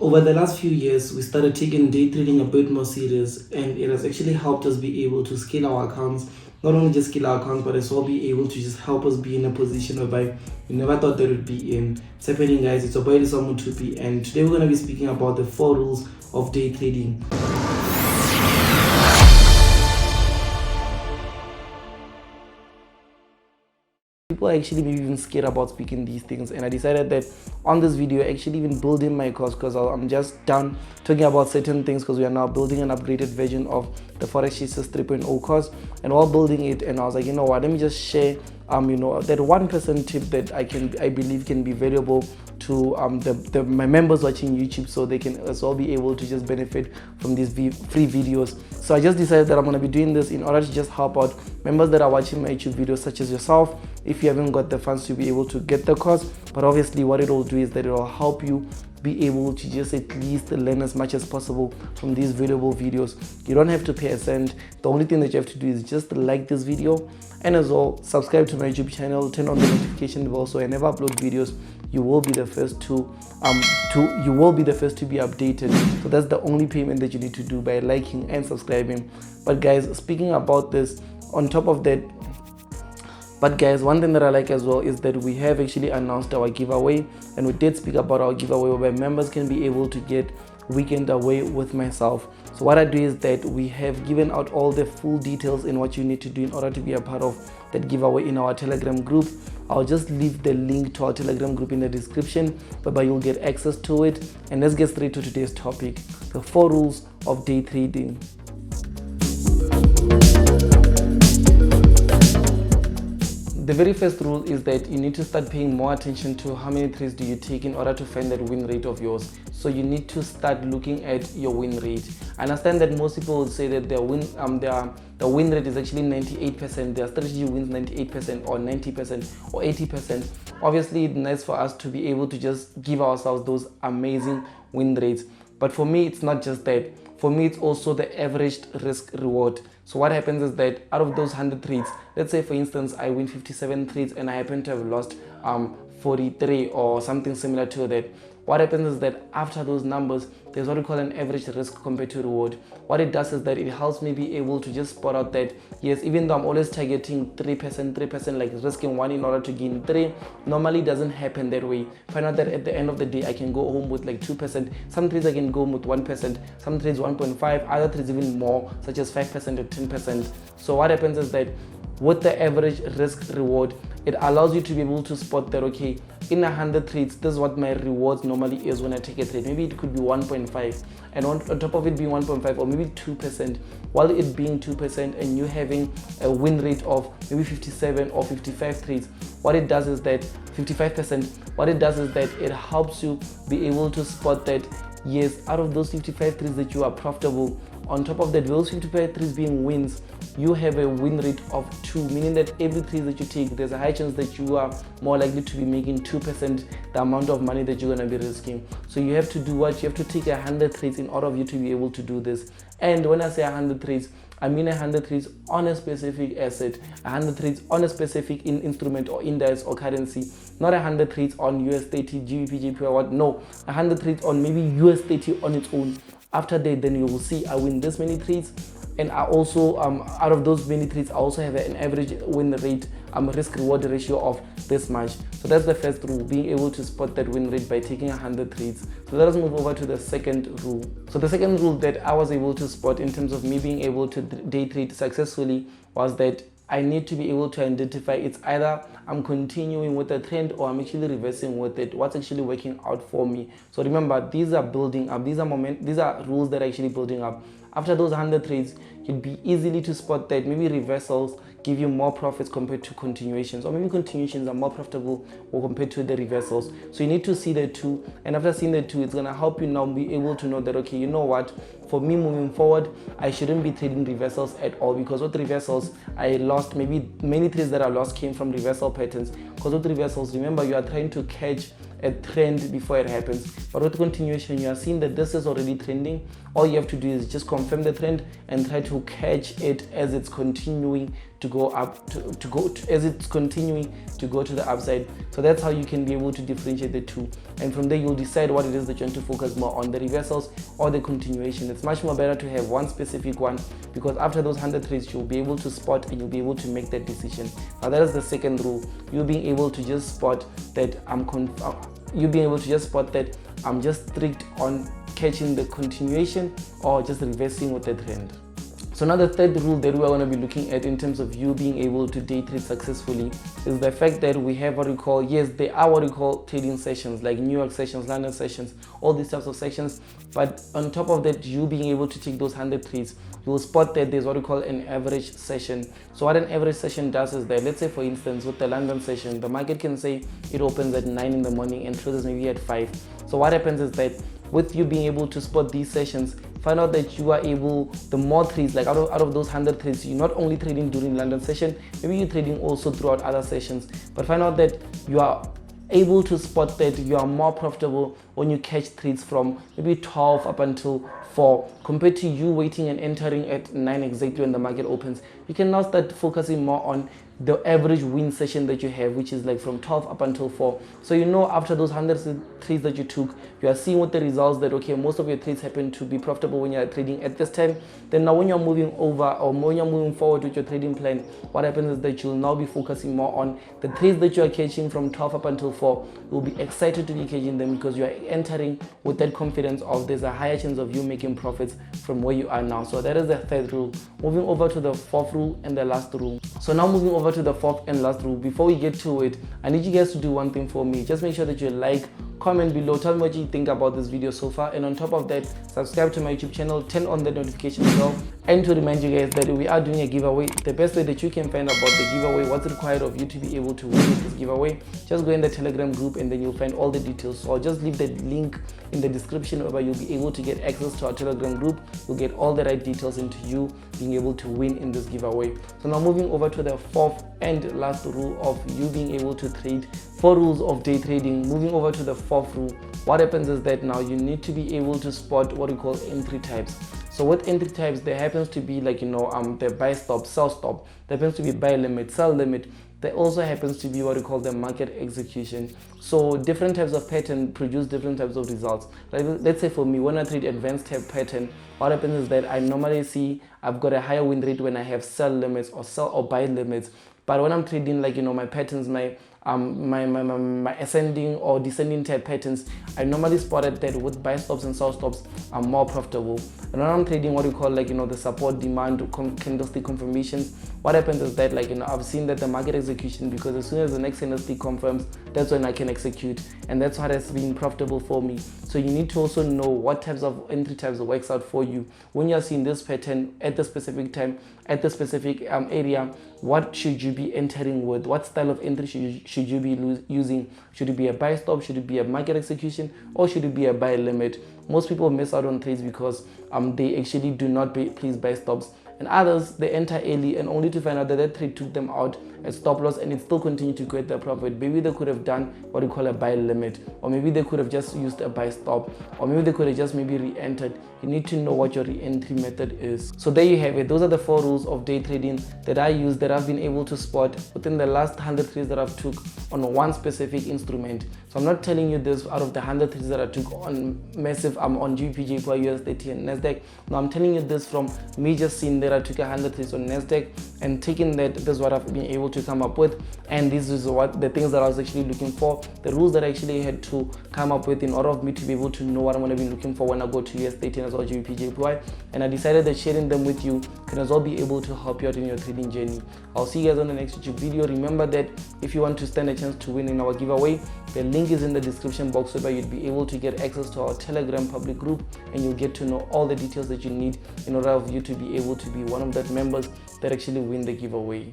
Over the last few years, we started taking day trading a bit more serious, and it has actually helped us be able to scale our accounts. Not only just scale our accounts, but as well be able to just help us be in a position whereby we never thought that would be in. It's happening, guys. It's your boy Lesiba Mothupi, and today we're going to be speaking about the 4 rules of day trading. People are actually maybe even scared about speaking these things, and I decided that on this video actually even building my course, because I'm just done talking about certain things because we are now building an upgraded version of the Forex Chasers 3.0 course. And while building it, and I was like, you know what, let me just share that 1% tip that I believe can be valuable to my members watching YouTube, so they can as well be able to just benefit from these free videos. So I just decided that I'm going to be doing this in order to just help out members that are watching my YouTube videos, such as yourself, if you haven't got the funds to be able to get the course. But obviously what it will do is that it will help you be able to just at least learn as much as possible from these valuable videos. You don't have to pay a cent. The only thing that you have to do is just like this video, and as well subscribe to my YouTube channel, turn on the notification bell, so whenever I upload videos, you will be the first to be updated. So that's the only payment that you need to do, by liking and subscribing. But guys, speaking about this, on top of that, one thing that I like as well is that we have actually announced our giveaway, and we did speak about our giveaway where members can be able to get weekend away with myself. So what I do is that we have given out all the full details in what you need to do in order to be a part of that giveaway in our Telegram group. I'll just leave the link to our Telegram group in the description, whereby you'll get access to it. And let's get straight to today's topic, the 4 rules of day trading. The very first rule is that you need to start paying more attention to how many trades do you take in order to find that win rate of yours. So you need to start looking at your win rate. I understand that most people would say that the win rate is actually 98%. Their strategy wins 98% or 90% or 80%. Obviously, it's nice for us to be able to just give ourselves those amazing win rates. But for me, it's not just that. For me, it's also the averaged risk reward. So what happens is that out of those 100 trades, let's say for instance I win 57 trades and I happen to have lost 43 or something similar to that. What happens is that after those numbers, there's what we call an average risk compared to reward. What it does is that it helps me be able to just spot out that, yes, even though I'm always targeting 3%, like risking 1 in order to gain 3, normally it doesn't happen that way. Find out that at the end of the day, I can go home with like 2%. Some trades I can go home with 1%, some trades 1.5, other trades even more, such as 5% or 10%. So what happens is that with the average risk reward, it allows you to be able to spot that, okay, in 100 trades, this is what my rewards normally is when I take a trade. Maybe it could be 1.5, and on top of it being 1.5 or maybe 2%, while it being 2% and you having a win rate of maybe 57 or 55 trades, what it does is that 55%, what it does is that it helps you be able to spot that, yes, out of those 55 trades that you are profitable, on top of that, those 55 trades being wins, you have a win rate of 2, meaning that every trade that you take, there's a high chance that you are more likely to be making 2% the amount of money that you're going to be risking. So you have to do what? You have to take 100 trades in order for you to be able to do this. And when I say 100 trades, I mean 100 trades on a specific asset, 100 trades on a specific instrument or index or currency, not 100 trades on US30, GBP, JPY, what? No, 100 trades on maybe US30 on its own. After that, then you will see I win this many trades, and I also out of those many trades, I also have an average win rate, risk reward ratio of this much. So that's the first rule, being able to spot that win rate by taking 100 trades. So let us move over to the second rule. So the second rule that I was able to spot in terms of me being able to day trade successfully was that I need to be able to identify, it's either I'm continuing with the trend or I'm actually reversing with it, what's actually working out for me. So remember, these are building up, these are rules that are actually building up. After those 100 trades, you'd be easily to spot that maybe reversals give you more profits compared to continuations, or maybe continuations are more profitable or compared to the reversals. So you need to see the two, and after seeing the two, it's going to help you now be able to know that, okay, you know what, for me moving forward, I shouldn't be trading reversals at all, because with reversals, I lost, maybe many trades that I lost came from reversal patterns. Because with reversals, remember, you are trying to catch a trend before it happens, but with continuation, you are seeing that this is already trending. All you have to do is just confirm the trend and try to catch it as it's continuing to go up, as it's continuing to go to the upside. So that's how you can be able to differentiate the two, and from there you'll decide what it is that you want to focus more on, the reversals or the continuation. It's much more better to have one specific one, because after those 100 trades you'll be able to spot and you'll be able to make that decision. Now that is the second rule. You being able to just spot that I'm just strict on catching the continuation or just reversing with the trend. So now the third rule that we are going to be looking at in terms of you being able to day trade successfully is the fact that we have what we call, yes, there are what we call trading sessions, like New York sessions, London sessions, all these types of sessions. But on top of that, you being able to take those 100 trades, you will spot that there's what we call an average session. So what an average session does is that, let's say for instance, with the London session, the market can say it opens at 9 in the morning and closes maybe at 5. So what happens is that with you being able to spot these sessions, find out that you are able, the more trades, like out of those 100 trades, you're not only trading during London session, maybe you're trading also throughout other sessions, but find out that you are able to spot that you are more profitable when you catch trades from maybe 12 up until 4 compared to you waiting and entering at 9 exactly when the market opens. You can now start focusing more on the average win session that you have, which is like from 12 up until 4. So you know, after those 100 trades that you took, you are seeing with the results that okay, most of your trades happen to be profitable when you are trading at this time. Then now when you're moving over or when you're moving forward with your trading plan, what happens is that you'll now be focusing more on the trades that you are catching from 12 up until 4. You'll be excited to be catching them because you are entering with that confidence of there's a higher chance of you making profits from where you are now. So that is the third rule. Moving over to the fourth rule and the last rule. So now moving over to the fourth and last rule. Before we get to it, I need you guys to do one thing for me. Just make sure that you like, comment below, tell me what you think about this video so far, and on top of that, subscribe to my YouTube channel, turn on the notification bell, and to remind you guys that we are doing a giveaway. The best way that you can find about the giveaway, what's required of you to be able to win this giveaway, just go in the Telegram group and then you'll find all the details. So I'll just leave the link in the description where you'll be able to get access to our Telegram group. You'll get all the right details into you being able to win in this giveaway. So now moving over to the fourth and last rule of you being able to trade, 4 rules of day trading. Moving over to the fourth rule, what happens is that now you need to be able to spot what we call entry types. So with entry types, there happens to be like, the buy stop, sell stop. There happens to be buy limit, sell limit. There also happens to be what we call the market execution. So different types of pattern produce different types of results. Like let's say for me, when I trade advanced type pattern, what happens is that I normally see I've got a higher win rate when I have sell limits or sell or buy limits. But when I'm trading like my patterns, my ascending or descending type patterns, I normally spotted that with buy stops and sell stops I'm more profitable. And when I'm trading what we call like the support demand candlestick confirmations, what happens is that I've seen that the market execution, because as soon as the next candlestick confirms, that's when I can execute, and that's what has been profitable for me. So you need to also know what types of entry types works out for you. When you're seeing this pattern at the specific time, at the specific area, what should you be entering with? What style of entry should you be using? Should it be a buy stop? Should it be a market execution? Or should it be a buy limit? Most people miss out on trades because they actually do not place buy stops. And others, they enter early and only to find out that that trade took them out at stop loss and it still continued to create their profit. Maybe they could have done what we call a buy limit, or maybe they could have just used a buy stop, or maybe they could have just maybe re-entered. You need to know what your re-entry method is. So there you have it. Those are the 4 rules of day trading that I use, that I've been able to spot within the last 100 trades that I've took on one specific instrument. So I'm not telling you this out of the 100 trades that I took on massive on GBP, US30 and Nasdaq. No, I'm telling you this from me just seeing that I took 100 trades on Nasdaq and taking that, this is what I've been able to come up with, and this is what the things that I was actually looking for, the rules that I actually had to come up with in order of me to be able to know what I'm going to be looking for when I go to US30 as well GBP, and I decided that sharing them with you can as well be able to help you out in your trading journey. I'll see you guys on the next YouTube video. Remember that if you want to stand a chance to win in our giveaway, the link is in the description box where you'd be able to get access to our Telegram public group, and you'll get to know all the details that you need in order of you to be able to be one of the members that actually win the giveaway.